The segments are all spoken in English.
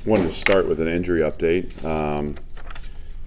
wanted to start with an injury update.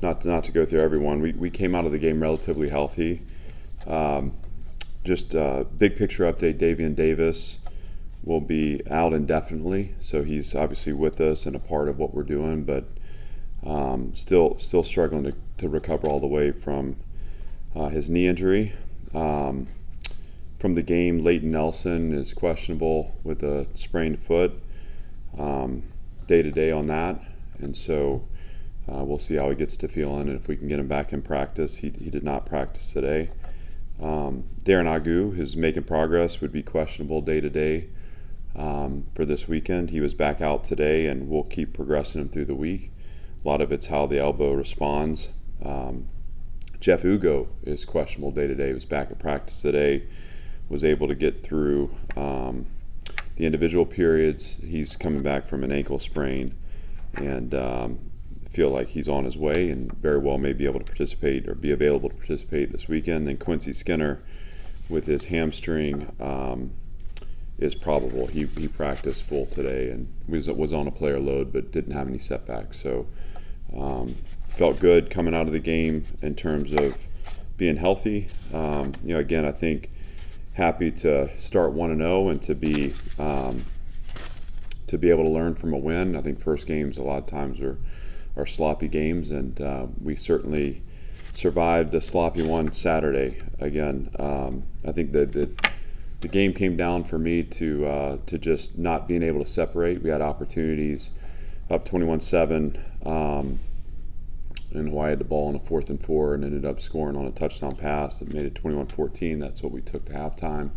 Not to go through everyone. We came out of the game relatively healthy. Just a big picture update, Davian Davis will be out indefinitely, so he's obviously with us and a part of what we're doing, but still struggling to recover all the way from his knee injury. From the game, Leighton Nelson is questionable with a sprained foot, day to day on that, and so we'll see how he gets to feeling and if we can get him back in practice. He did not practice today. Darren Agu is making progress, would be questionable day to day for this weekend. He was back out today, and we'll keep progressing him through the week. A lot of it's how the elbow responds. Jeff Ugo is questionable day to day. He was back at practice today, was able to get through the individual periods. He's coming back from an ankle sprain, and feel like he's on his way and very well may be able to participate or be available to participate this weekend. Then Quincy Skinner with his hamstring is probable. He practiced full today and was on a player load but didn't have any setbacks. So felt good coming out of the game in terms of being healthy. Again, I think happy to start 1-0 and to be able to learn from a win. I think first games a lot of times are sloppy games, and we certainly survived the sloppy one Saturday. Again, I think that the game came down for me to just not being able to separate. We had opportunities up 21-7, and Hawaii had the ball on a 4th and 4 and ended up scoring on a touchdown pass that made it 21-14. That's what we took to halftime,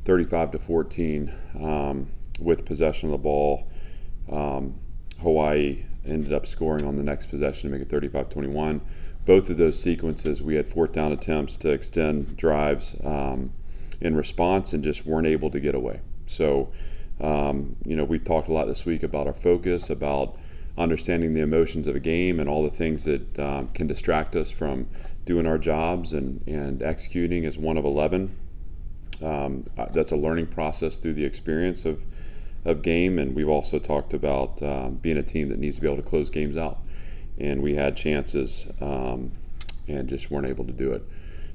35-14 with possession of the ball. Hawaii ended up scoring on the next possession to make it 35-21. Both of those sequences, we had 4th down attempts to extend drives in response and just weren't able to get away. So, we've talked a lot this week about our focus, about understanding the emotions of a game and all the things that can distract us from doing our jobs and executing as one of 11. That's a learning process through the experience of game, and we've also talked about being a team that needs to be able to close games out, and we had chances and just weren't able to do it.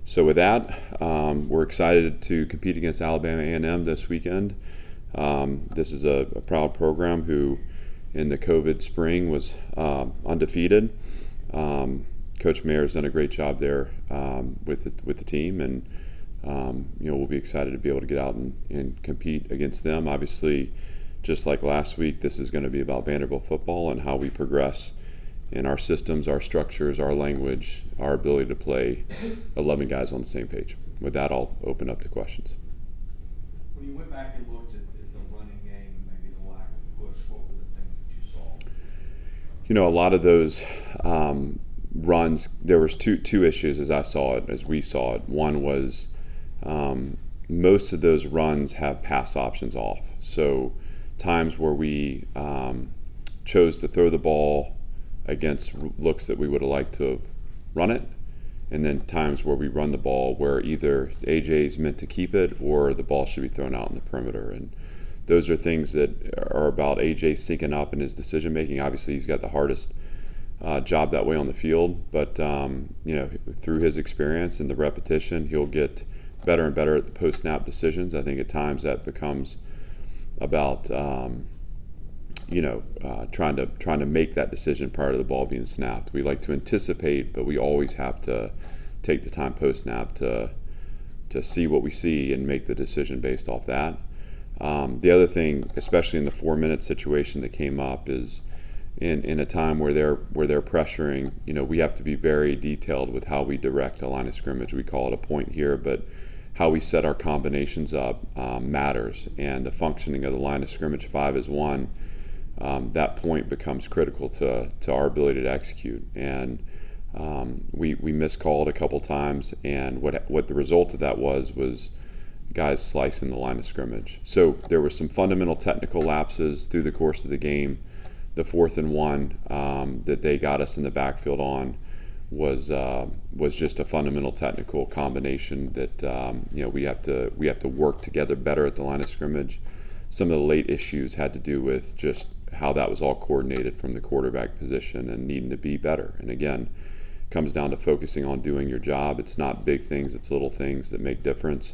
So with that, we're excited to compete against Alabama A&M this weekend. This is a proud program who in the COVID spring was undefeated. Coach Mayer's done a great job there with the team, and we'll be excited to be able to get out and compete against them. Obviously, just like last week, this is going to be about Vanderbilt football and how we progress in our systems, our structures, our language, our ability to play 11 guys on the same page. With that, I'll open up to questions. When you went back and looked at the running game and maybe the lack of push, what were the things that you saw? A lot of those runs, there was two issues as we saw it. One was most of those runs have pass options off. So times where we chose to throw the ball against looks that we would have liked to have run it, and then times where we run the ball where either AJ's meant to keep it or the ball should be thrown out in the perimeter. And those are things that are about AJ syncing up in his decision making. Obviously, he's got the hardest job that way on the field, but through his experience and the repetition, he'll get better and better at the post-snap decisions. I think at times that becomes about trying to make that decision prior to the ball being snapped. We like to anticipate, but we always have to take the time post-snap to see what we see and make the decision based off that. The other thing, especially in the 4-minute situation that came up, is in a time where they're pressuring, we have to be very detailed with how we direct a line of scrimmage. We call it a point here, but how we set our combinations up matters, and the functioning of the line of scrimmage 5-1, that point becomes critical to our ability to execute. And we miscalled a couple times, and what the result of that was guys slicing the line of scrimmage. So there were some fundamental technical lapses through the course of the game. The 4th and 1 that they got us in the backfield on was just a fundamental technical combination that we have to work together better at the line of scrimmage. Some of the late issues had to do with just how that was all coordinated from the quarterback position and needing to be better. And again, it comes down to focusing on doing your job. It's not big things, it's little things that make difference.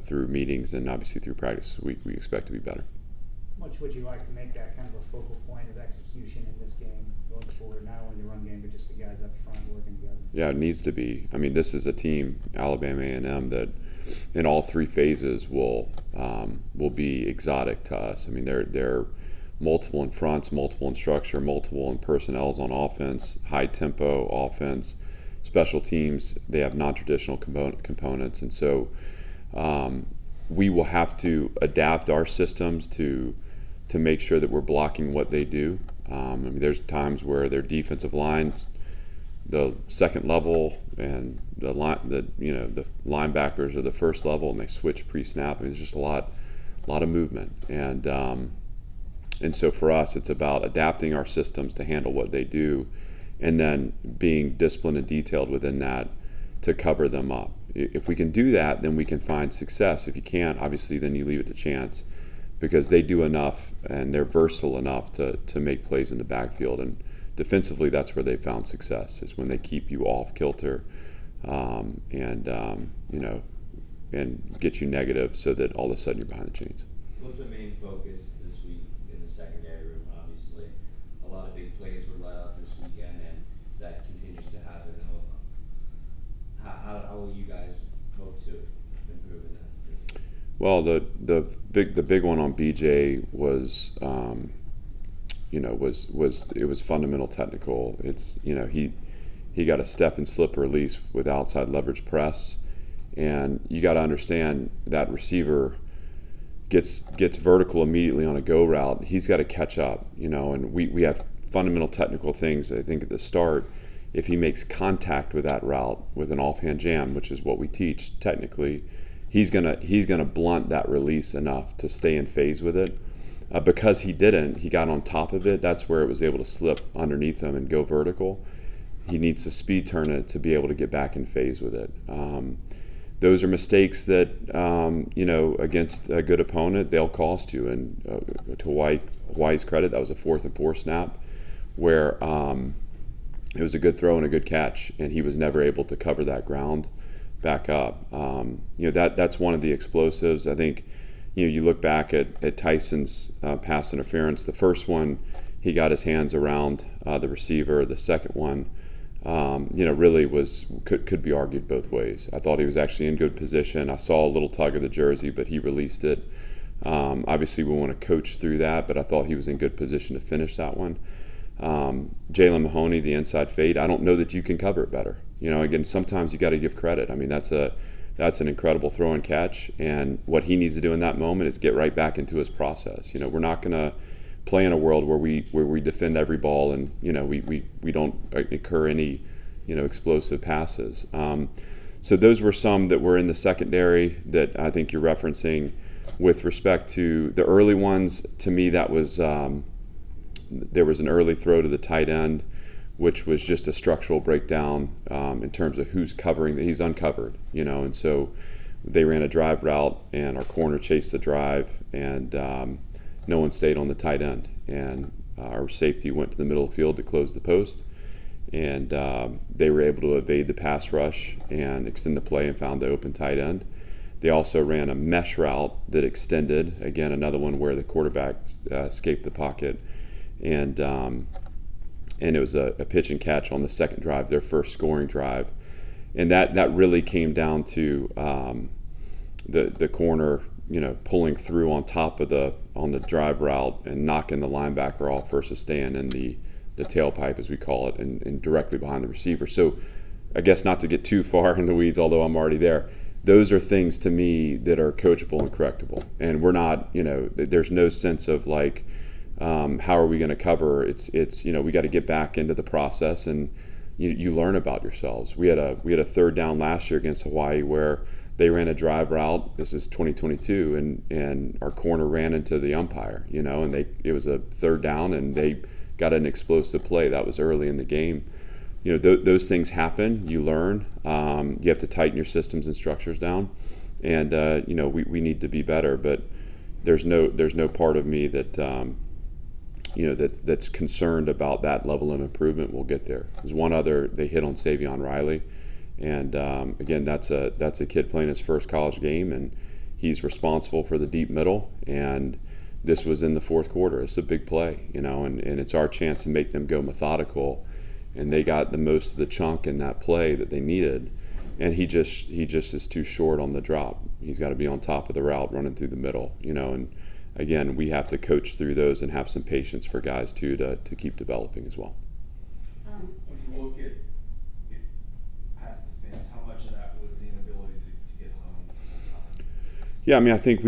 Through meetings and obviously through practice, we expect to be better. How much would you like to make that kind of a focal point of execution in this game going forward, not only the run game, but just the guys up front working together? Yeah, it needs to be. I mean, this is a team, Alabama A&M, that in all three phases will be exotic to us. I mean, they're multiple in fronts, multiple in structure, multiple in personnels on offense, high tempo offense, special teams. They have non-traditional components, and so we will have to adapt our systems to make sure that we're blocking what they do. I mean, there's times where their defensive lines, the second level, and the linebackers are the first level, and they switch pre-snap. I mean, there's just a lot of movement, and so for us, it's about adapting our systems to handle what they do, and then being disciplined and detailed within that to cover them up. If we can do that, then we can find success. If you can't, obviously, then you leave it to chance, because they do enough and they're versatile enough to make plays in the backfield. And defensively, that's where they found success, is when they keep you off kilter and get you negative so that all of a sudden you're behind the chains. What's the main focus this week in the secondary room? Obviously, a lot of big plays were let out this weekend, and that continues to happen. How will you guys hope to improve in that statistic? Well, the big one on BJ was it was fundamental technical. It's he got a step and slip release with outside leverage press, and you got to understand that receiver gets vertical immediately on a go route. He's got to catch up, and we have fundamental technical things. I think at the start, if he makes contact with that route with an offhand jam, which is what we teach technically, he's gonna blunt that release enough to stay in phase with it. Because he didn't, he got on top of it. That's where it was able to slip underneath him and go vertical. He needs to speed turn it to be able to get back in phase with it. Those are mistakes that against a good opponent, they'll cost you. And to Hawaii's credit, that was a 4th and 4 snap where it was a good throw and a good catch, and he was never able to cover that ground back up. That's one of the explosives. I think you look back at Tyson's pass interference. The first one, he got his hands around the receiver. The second one, really could be argued both ways. I thought he was actually in good position. I saw a little tug of the jersey, but he released it. Obviously, we want to coach through that, but I thought he was in good position to finish that one. Jalen Mahoney, the inside fade, I don't know that you can cover it better. Again, sometimes you got to give credit. I mean, that's an incredible throw and catch, and what he needs to do in that moment is get right back into his process. We're not going to play in a world where we defend every ball and we don't incur any explosive passes. So those were some that were in the secondary that I think you're referencing. With respect to the early ones, to me that was there was an early throw to the tight end, which was just a structural breakdown in terms of who's covering. He's uncovered, and so they ran a drive route, and our corner chased the drive, and no one stayed on the tight end, and our safety went to the middle of the field to close the post, and they were able to evade the pass rush and extend the play and found the open tight end. They also ran a mesh route that extended, again, another one where the quarterback escaped the pocket, and it was a pitch and catch on the second drive, their first scoring drive. And that really came down to the corner, pulling through on the drive route and knocking the linebacker off versus staying in the tailpipe, as we call it, and directly behind the receiver. So I guess not to get too far in the weeds, although I'm already there, those are things to me that are coachable and correctable. And we're not, there's no sense of like, how are we going to cover? It's we got to get back into the process, and you learn about yourselves. We had a third down last year against Hawaii where they ran a drive route. This is 2022, and our corner ran into the umpire, and it was a third down, and they got an explosive play. That was early in the game. Those things happen. You learn. You have to tighten your systems and structures down, and we need to be better. But there's no part of me that that's concerned about that level of improvement. We'll get there. There's one other they hit on Savion Riley, and again, that's a kid playing his first college game, and he's responsible for the deep middle. And this was in the fourth quarter. It's a big play, and it's our chance to make them go methodical. And they got the most of the chunk in that play that they needed. And he just is too short on the drop. He's got to be on top of the route, running through the middle, And again, we have to coach through those and have some patience for guys too to keep developing as well. When you look at pass defense, how much of that was the inability to get home on time? Yeah, I mean, I think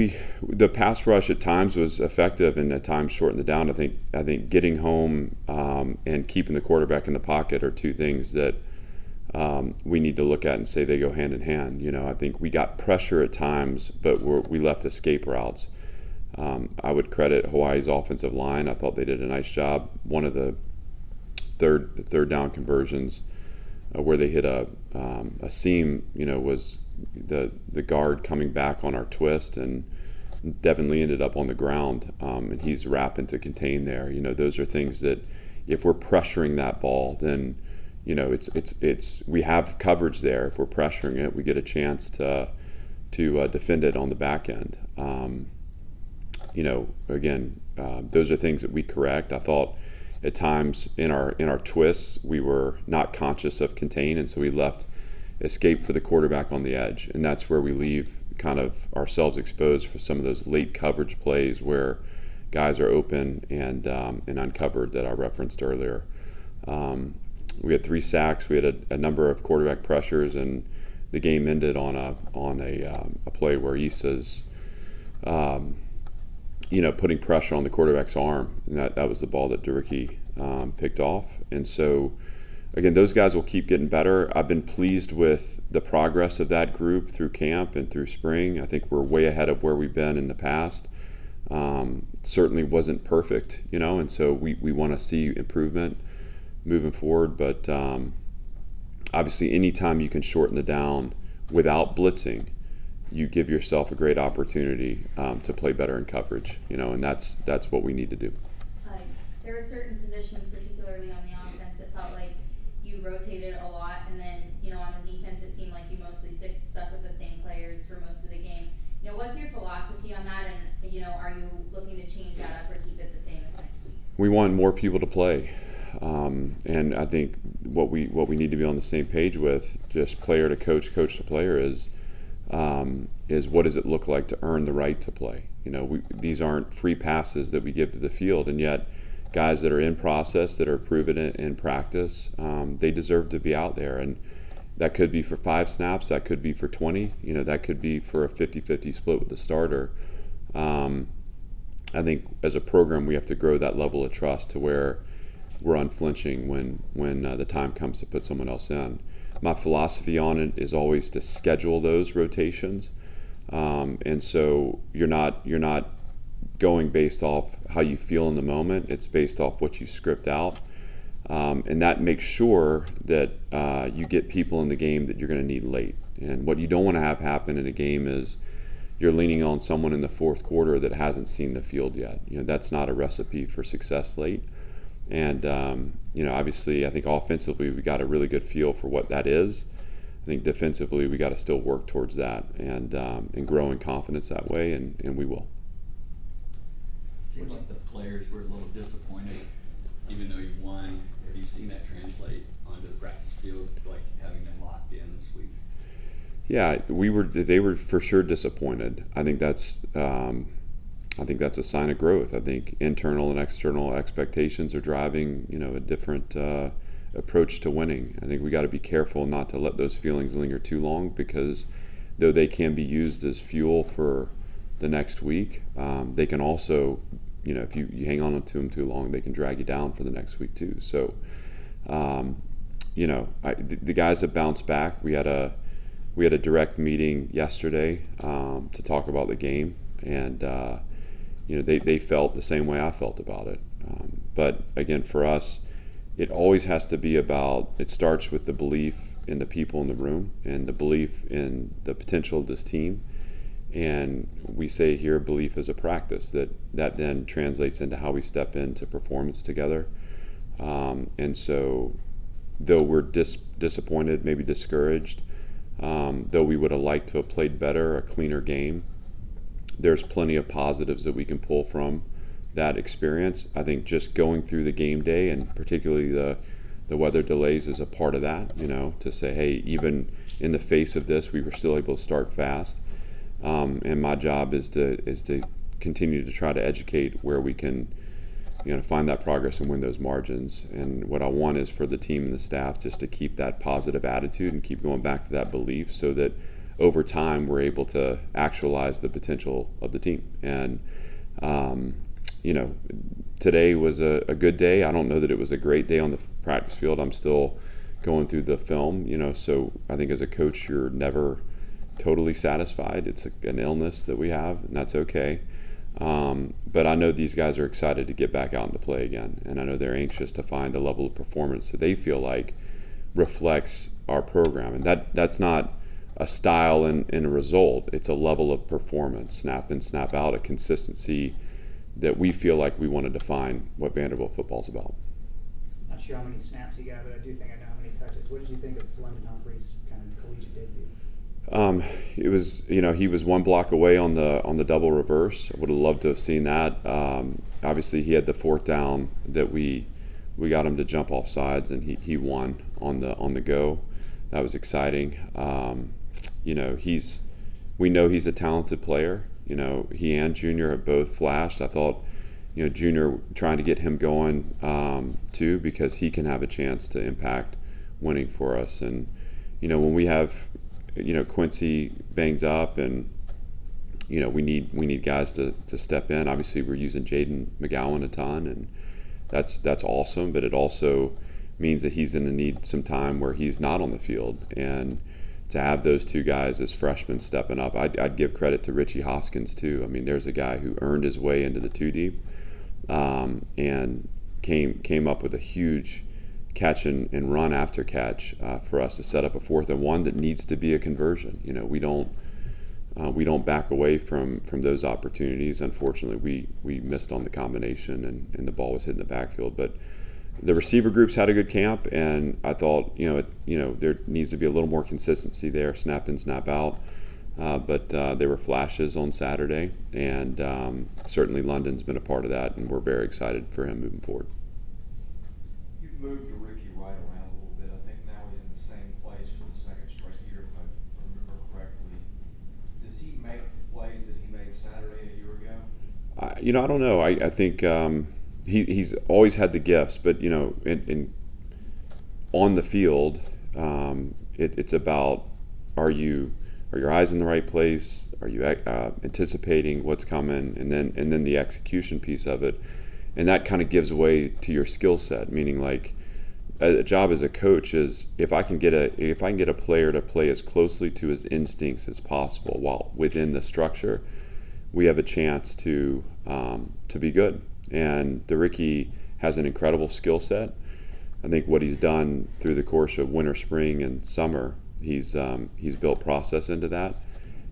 the pass rush at times was effective and at times shortened it down. I think getting home and keeping the quarterback in the pocket are two things that we need to look at and say they go hand in hand. I think we got pressure at times, but we left escape routes. I would credit Hawaii's offensive line. I thought they did a nice job. One of the third down conversions where they hit a seam, was the guard coming back on our twist, and Devin Lee ended up on the ground, and he's rapping to contain there. Those are things that if we're pressuring that ball, then it's we have coverage there. If we're pressuring it, we get a chance to defend it on the back end. Again, those are things that we correct. I thought at times in our twists we were not conscious of contain, and so we left escape for the quarterback on the edge, and that's where we leave kind of ourselves exposed for some of those late coverage plays where guys are open and uncovered that I referenced earlier. We had 3 sacks. We had a number of quarterback pressures, and the game ended on a play where Issa's putting pressure on the quarterback's arm, and that was the ball that Durkee picked off. And so, again, those guys will keep getting better. I've been pleased with the progress of that group through camp and through spring. I think we're way ahead of where we've been in the past. Certainly wasn't perfect, and so we want to see improvement moving forward. But obviously, anytime you can shorten the down without blitzing, you give yourself a great opportunity to play better in coverage, and that's what we need to do. There were certain positions, particularly on the offense, it felt like you rotated a lot, and then, on the defense, it seemed like you mostly stuck with the same players for most of the game. What's your philosophy on that, and, are you looking to change that up or keep it the same as next week? We want more people to play. And I think what we need to be on the same page with, just player to coach to player, is what does it look like to earn the right to play? These aren't free passes that we give to the field, and yet guys that are in process, that are proven in practice, they deserve to be out there. And that could be for 5 snaps, that could be for 20, that could be for a 50-50 split with the starter. I think as a program we have to grow that level of trust to where we're unflinching when the time comes to put someone else in. My philosophy on it is always to schedule those rotations, and so you're not going based off how you feel in the moment. It's based off what you script out, and that makes sure that you get people in the game that you're going to need late. And what you don't want to have happen in a game is you're leaning on someone in the fourth quarter that hasn't seen the field yet. That's not a recipe for success late. And obviously, I think offensively we got a really good feel for what that is. I think defensively we got to still work towards that and grow in confidence that way, and we will. It seems like the players were a little disappointed, even though you won. Have you seen that translate onto the practice field, like having them locked in this week? Yeah, they were for sure disappointed. I think that's a sign of growth. I think internal and external expectations are driving, a different approach to winning. I think we got to be careful not to let those feelings linger too long, because though they can be used as fuel for the next week, they can also, if you hang on to them too long, they can drag you down for the next week too. So, the guys have bounced back. We had a direct meeting yesterday to talk about the game, and they felt the same way I felt about it. But again, for us, it always has to be it starts with the belief in the people in the room and the belief in the potential of this team. And we say here, belief is a practice. That then translates into how we step into performance together. And so, though we're disappointed, maybe discouraged, though we would have liked to have played better, a cleaner game, there's plenty of positives that we can pull from that experience. I think just going through the game day, and particularly the weather delays, is a part of that. To say, hey, even in the face of this, we were still able to start fast. And my job is to continue to try to educate where we can, find that progress and win those margins. And what I want is for the team and the staff just to keep that positive attitude and keep going back to that belief, so that over time we're able to actualize the potential of the team. And today was a good day. I don't know that it was a great day on the practice field. I'm still going through the film. So I think as a coach, you're never totally satisfied. It's an illness that we have, and that's okay. But I know these guys are excited to get back out and to play again, and I know they're anxious to find a level of performance that they feel like reflects our program. And that's not a style and a result. It's a level of performance, snap in, snap out, a consistency that we feel like we want to define what Vanderbilt football's about. Not sure how many snaps you got, but I do think I know how many touches. What did you think of London Humphrey's kind of collegiate debut? It was, he was one block away on the double reverse. I would have loved to have seen that. Obviously, he had the fourth down that we got him to jump off sides, and he won on the go. That was exciting. We know he's a talented player. He and Junior have both flashed. I thought, Junior, trying to get him going too, because he can have a chance to impact winning for us. And when we have Quincy banged up, and we need guys to step in. Obviously, we're using Jaden McGowan a ton, and that's awesome. But it also means that he's going to need some time where he's not on the field, and to have those two guys as freshmen stepping up, I'd give credit to Richie Hoskins too. I mean, there's a guy who earned his way into the two deep, and came up with a huge catch and run after catch for us to set up a 4th and 1 that needs to be a conversion. We don't back away from those opportunities. Unfortunately, we missed on the combination, and the ball was hit in the backfield. But the receiver groups had a good camp, and I thought there needs to be a little more consistency there, snap in, snap out. But there were flashes on Saturday, and certainly London's been a part of that, and we're very excited for him moving forward. You've moved to Ricky Wright around a little bit. I think now he's in the same place for the second straight year, if I remember correctly. Does he make the plays that he made Saturday a year ago? I don't know. I think he's always had the gifts, but on the field, it's about are your eyes in the right place? Are you anticipating what's coming, and then the execution piece of it, and that kind of gives way to your skill set. Meaning, like, a job as a coach is if I can get a player to play as closely to his instincts as possible while within the structure, we have a chance to be good. And Ricky has an incredible skill set. I think what he's done through the course of winter, spring, and summer, he's built process into that.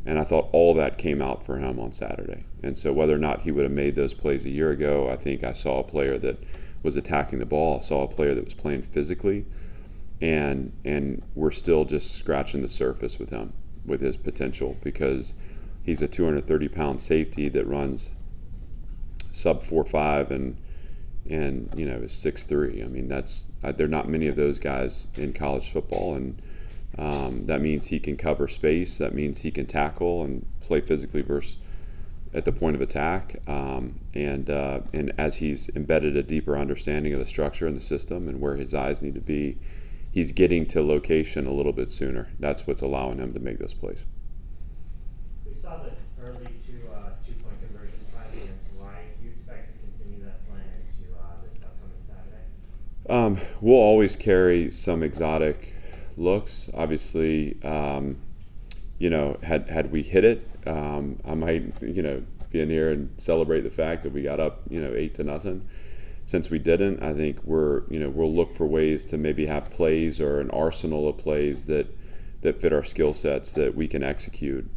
And I thought all that came out for him on Saturday. And so whether or not he would have made those plays a year ago, I think I saw a player that was attacking the ball. I saw a player that was playing physically. And we're still just scratching the surface with him, with his potential, because he's a 230-pound safety that runs sub 4.5 and is 6'3". I mean, there are not many of those guys in college football, and that means he can cover space. That means he can tackle and play physically versus at the point of attack. And as he's embedded a deeper understanding of the structure and the system and where his eyes need to be, he's getting to location a little bit sooner. That's what's allowing him to make those plays. We saw the early two-point conversion try against Hawaii. Do you expect to continue that plan into this upcoming Saturday? We'll always carry some exotic looks. Obviously, had we hit it, I might, be in here and celebrate the fact that we got up, 8-0. Since we didn't, I think we'll look for ways to maybe have plays or an arsenal of plays that fit our skill sets that we can execute.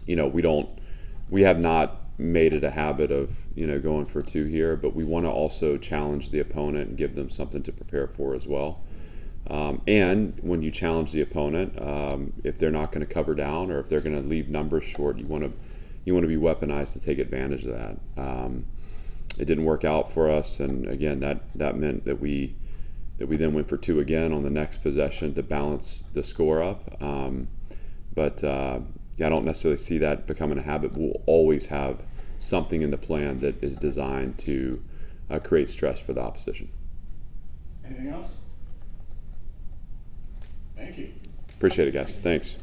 we have not made it a habit of going for two here, but we want to also challenge the opponent and give them something to prepare for as well. And when you challenge the opponent, if they're not going to cover down or if they're going to leave numbers short, you want to be weaponized to take advantage of that. It didn't work out for us, and again, that meant that we then went for two again on the next possession to balance the score up. But I don't necessarily see that becoming a habit. We'll always have something in the plan that is designed to create stress for the opposition. Anything else? Thank you. Appreciate it, guys. Thanks.